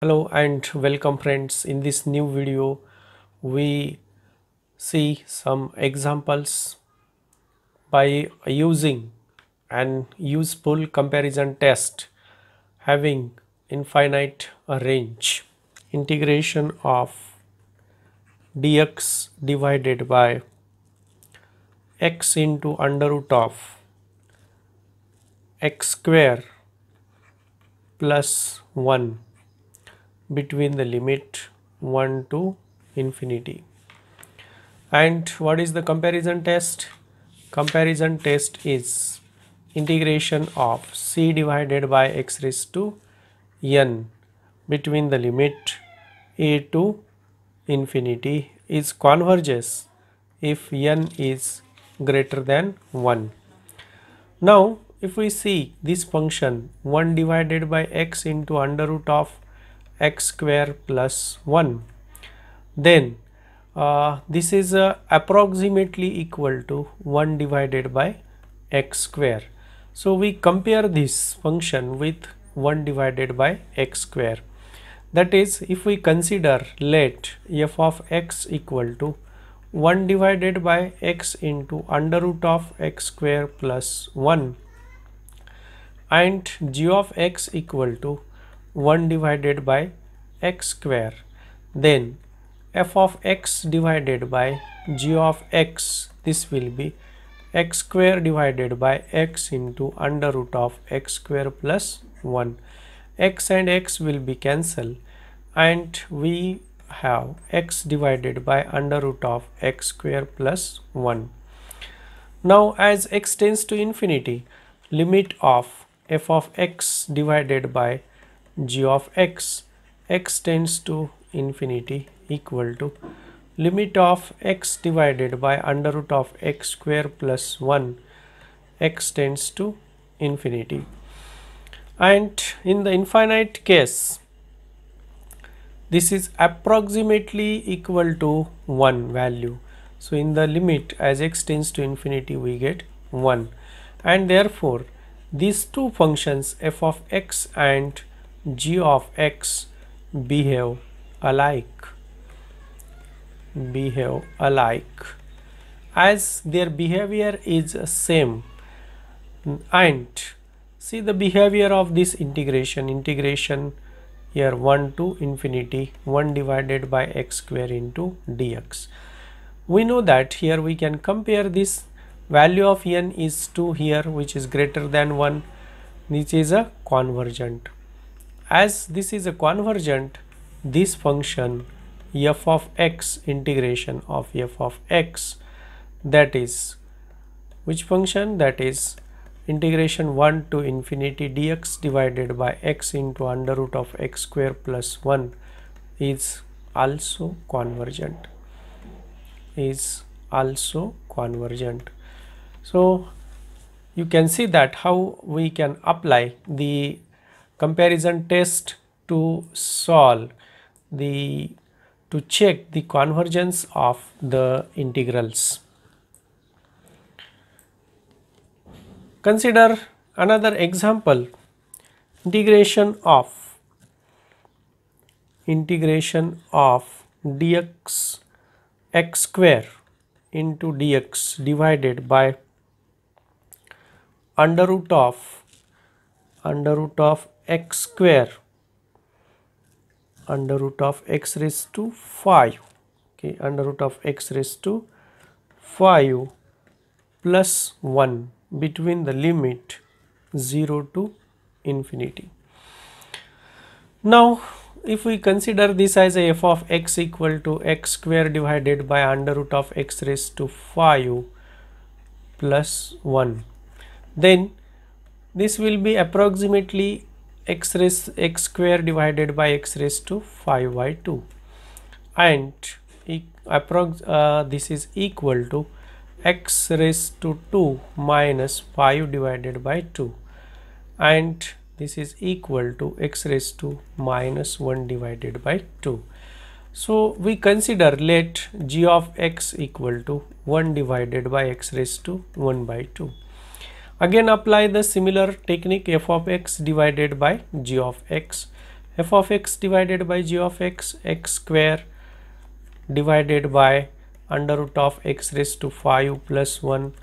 Hello and welcome friends. In this new video we see some examples by using an useful comparison test having infinite range. Integration of dx divided by x into under root of x square plus 1 between the limit 1 to infinity. And what is the comparison test? Comparison test is integration of c divided by x raised to n between the limit a to infinity is converges if n is greater than 1. Now if we see this function 1 divided by x into under root of x square plus 1, then this is approximately equal to 1 divided by x square. So we compare this function with 1 divided by x square. That is, if we consider let f of x equal to 1 divided by x into under root of x square plus 1 and g of x equal to 1 divided by x square, then f of x divided by g of x, this will be x square divided by x into under root of x square plus 1. X and x will be cancelled and we have x divided by under root of x square plus 1. Now as x tends to infinity, limit of f of x divided by g of x, x tends to infinity equal to limit of x divided by under root of x square plus 1, x tends to infinity. And in the infinite case, this is approximately equal to 1 value. So in the limit as x tends to infinity we get 1, and therefore these two functions f of x and g of x behave alike as their behavior is same. And see the behavior of this integration here 1 to infinity 1 divided by x square into dx. We know that here we can compare this value of n is 2 here, which is greater than 1. This is a convergent. As this is a convergent, this function f of x, integration of f of x, that is which function? That is integration 1 to infinity dx divided by x into under root of x square plus 1 is also convergent. So you can see that how we can apply the comparison test to solve to check the convergence of the integrals. Consider another example, integration of dx x square into dx divided by under root of x square under root of x raised to 5, okay, under root of x raised to 5 plus 1 between the limit 0 to infinity. Now if we consider this as a f of x equal to x square divided by under root of x raised to 5 plus 1, then this will be approximately x square divided by x raised to 5 by 2, and this is equal to x raised to 2 minus 5 divided by 2, and this is equal to x raised to minus 1 divided by 2. So we consider let g of x equal to 1 divided by x raised to 1 by 2. Again apply the similar technique, f of x divided by g of x. f of x divided by g of x, x square divided by under root of x raised to 5 plus 1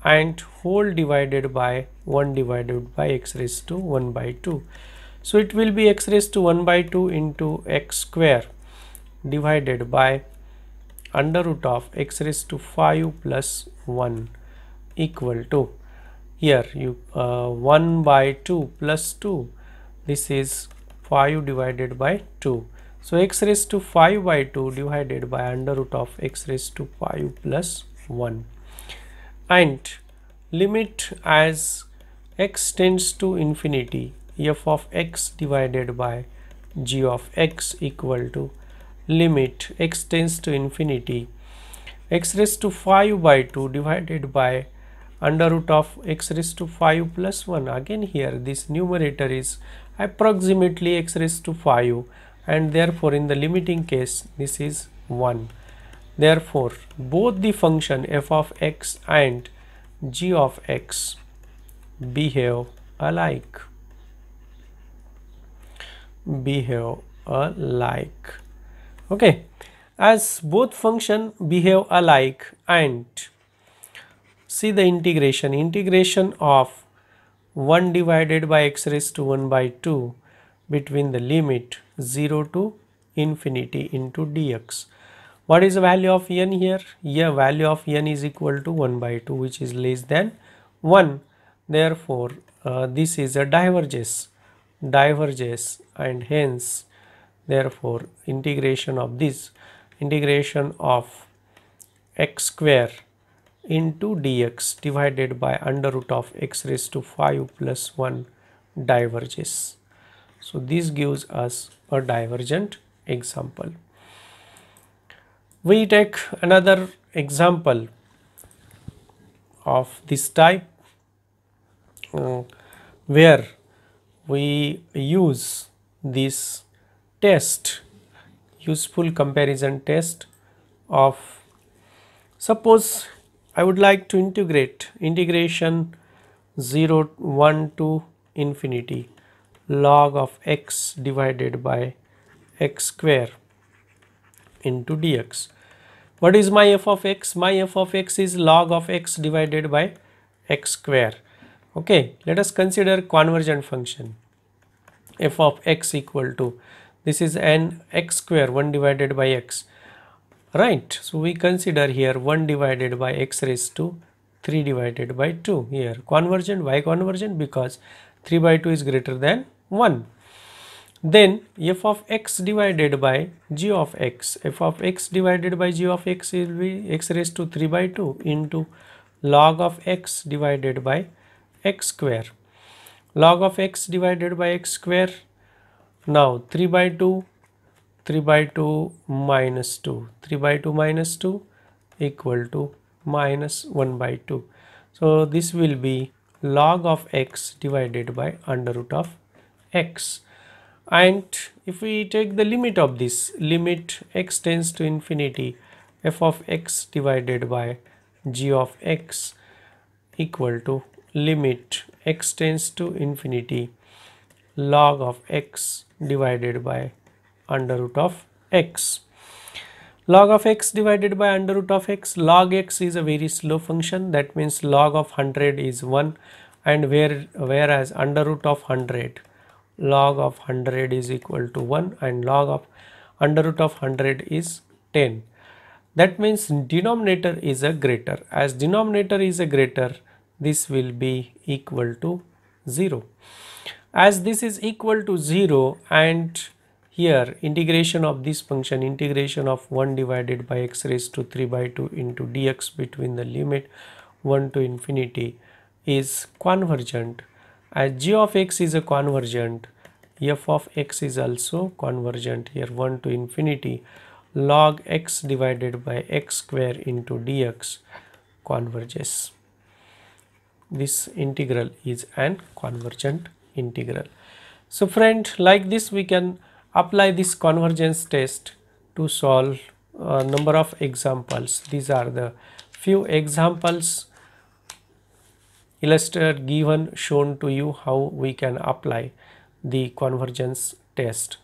and whole divided by 1 divided by x raised to 1 by 2. So it will be x raised to 1 by 2 into x square divided by under root of x raised to 5 plus 1 equal to, here you 1 by 2 plus 2, this is 5 divided by 2. So x raised to 5 by 2 divided by under root of x raised to 5 plus 1, and limit as x tends to infinity, f of x divided by g of x equal to limit x tends to infinity, x raised to 5 by 2 divided by under root of x raised to 5 plus 1. Again here this numerator is approximately x raised to 5, and therefore in the limiting case this is 1. Therefore both the function f of x and g of x behave alike. Okay, as both function behave alike, and see the integration of 1 divided by x raised to 1 by 2 between the limit 0 to infinity into dx. What is the value of n here? Here value of n is equal to 1 by 2, which is less than 1. Therefore this is a diverges, and hence therefore integration of x square into dx divided by under root of x raised to 5 plus 1 diverges. So this gives us a divergent example. We take another example of this type where we use this test, useful comparison test of, suppose I would like to integration 0 1 to infinity log of x divided by x square into dx. What is my f of x? My f of x is log of x divided by x square. Okay, let us consider convergent function. F of x equal to, this is an x square 1 divided by x, right? So we consider here 1 divided by x raised to 3 divided by 2. Here convergent. Why convergent? Because 3 by 2 is greater than 1. Then f of x divided by g of x, f of x divided by g of x will be x raised to 3 by 2 into log of x divided by x square. Log of x divided by x square, now 3 by 2, 3 by 2 minus 2, 3 by 2 minus 2 equal to minus 1 by 2. So this will be log of x divided by under root of x. And if we take the limit of this, limit x tends to infinity, f of x divided by g of x equal to limit x tends to infinity log of x divided by under root of x. Log of x divided by under root of x, log x is a very slow function, that means log of 100 is 1, and whereas under root of 100, log of 100 is equal to 1, and log of under root of 100 is 10. That means denominator is a greater. As denominator is a greater, this will be equal to 0. As this is equal to 0, and here integration of this function, integration of 1 divided by x raised to 3 by 2 into dx between the limit 1 to infinity is convergent. As g of x is a convergent, f of x is also convergent. Here 1 to infinity log x divided by x square into dx converges. This integral is an convergent integral. So friend, like this we can apply this convergence test to solve a number of examples. These are the few examples illustrated, given, shown to you how we can apply the convergence test.